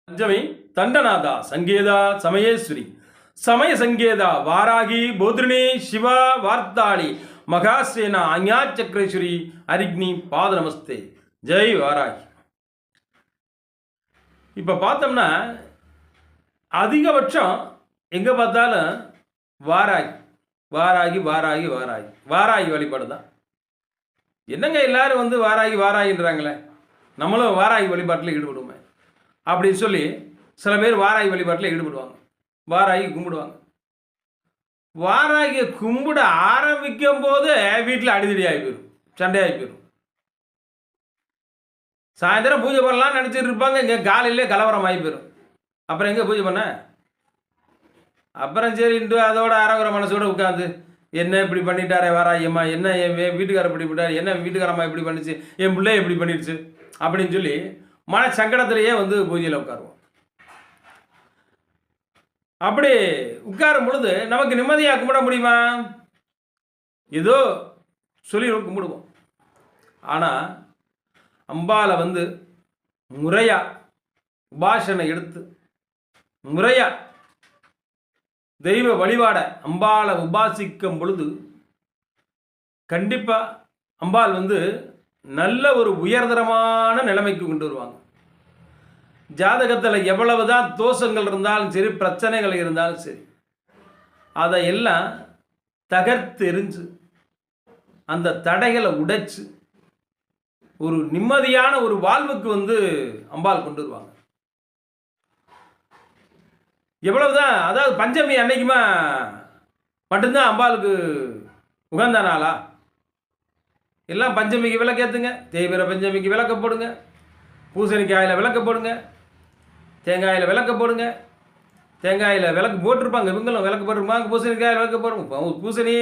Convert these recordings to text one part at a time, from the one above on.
பஞ்சமி தண்டநாதா சங்கேதா சமயேஸ்வரி சமய சங்கேதா வாராகி போத்ரிணி சிவா வார்த்தாளி மகாசேனா அஞ்ஞாச்சக்ரேஸ்வரி அரிக்னி பாத நமஸ்தே ஜெய் வாராகி. இப்போ பார்த்தோம்னா அதிகபட்சம் எங்கே பார்த்தாலும் வாராகி வாராகி வாராகி வாராகி வாராகி வழிபாடு தான். என்னங்க எல்லாரும் வந்து வாராகி வாராகின்றாங்களே, நம்மளும் வாராகி வழிபாட்டில் ஈடுபடுவோமே அப்படின்னு சொல்லி சில பேர் வாராகி வழிபாட்டில் ஈடுபடுவாங்க, வாராகி கும்பிடுவாங்க. வாராகியை கும்பிட ஆரம்பிக்கும் போது வீட்டில் அடிதடி ஆகி போயிடும், சண்டையாகி போயிடும். சாயந்தரம் பூஜை பண்ணலாம்னு நினச்சிட்டு இருப்பாங்க, இங்கே காலையிலே கலவரம் ஆகி போயிடும். அப்புறம் எங்கே பூஜை பண்ண? அப்புறம் சரின்ட்டு அதோட அறகுற மனசோட உட்காந்து என்ன இப்படி பண்ணிட்டாரே வாராகியம்மா, என்ன என் வீட்டுக்காரர் இப்படி பண்ணிட்டார், என்ன வீட்டுக்காரம்மா இப்படி பண்ணிச்சு, என் பிள்ளை எப்படி பண்ணிடுச்சு அப்படின்னு சொல்லி மன சங்கடத்திலேயே வந்து பூஜையில் உட்காருவோம். அப்படி உட்காரும் பொழுது நமக்கு நிம்மதியாக கும்பிட முடியுமா? ஏதோ சொல்லி கும்பிடுவோம். ஆனால் அம்பாலை வந்து முறையா உபாசனை எடுத்து முறையா தெய்வ வழிபாட அம்பாலை உபாசிக்கும் பொழுது கண்டிப்பாக அம்பாள் வந்து நல்ல ஒரு உயர்தரமான நிலைமைக்கு கொண்டு வருவாங்க. ஜாதகத்தில் எவ்வளவுதான் தோஷங்கள் இருந்தாலும் சரி, பிரச்சனைகள் இருந்தாலும் சரி, அதையெல்லாம் தகர்த்தெறிஞ்சு அந்த தடைகளை உடைச்சு ஒரு நிம்மதியான ஒரு வாழ்வுக்கு வந்து அம்பாள் கொண்டு வருவாங்க. எவ்வளவுதான், அதாவது பஞ்சமி அன்னைக்குமா மட்டும்தான் அம்பாளுக்கு உகந்த நாளா? எல்லாம் பஞ்சமிக்கு விளக்கேற்றுங்க, தேய்பிற பஞ்சமிக்கு விளக்க போடுங்க, பூசணிக்காயில் விளக்க போடுங்க, தேங்காயில் விளக்க போடுங்க. தேங்காயில் விளக்கு போட்டிருப்பாங்க, இவங்களும் விளக்கு போட்டிருப்பாங்க, பூசணிக்காயில் விளக்கு போடுங்க. பூசணி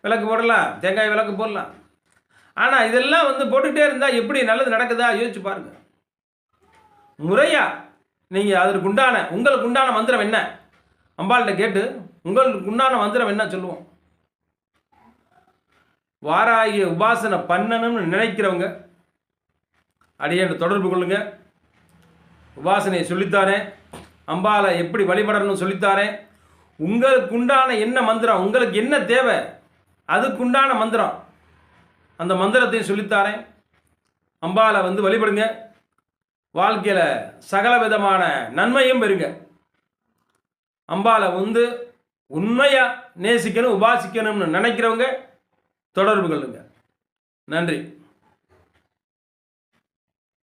விளக்கு போடலாம், தேங்காய் விளக்கு போடலாம். ஆனால் இதெல்லாம் வந்து போட்டுக்கிட்டே இருந்தால் எப்படி நல்லது நடக்குதா யோசிச்சு பாருங்க. முறையா நீங்கள் அதற்கு உண்டான உங்களுக்கு உண்டான மந்திரம் என்ன அம்பாள்கிட்ட கேட்டு உங்களுக்கு உண்டான மந்திரம் என்ன சொல்லுவோம். வாராகிய உபாசனை பண்ணணும்னு நினைக்கிறவங்க அடியேன் தொடர்பு கொள்ளுங்க. உபாசனையை சொல்லித்தாரேன், அம்பாலை எப்படி வழிபடணும்னு சொல்லித்தாரேன். உங்களுக்கு உண்டான என்ன மந்திரம், உங்களுக்கு என்ன தேவை அதுக்குண்டான மந்திரம், அந்த மந்திரத்தையும் சொல்லித்தாரேன். அம்பாலை வந்து வழிபடுங்க, வாழ்க்கையில் சகல விதமான நன்மையும் பெறுங்க. அம்பாலை வந்து உண்மையாக நேசிக்கணும் உபாசிக்கணும்னு நினைக்கிறவங்க தொடர்பு கொள்ளுங்க. நன்றி.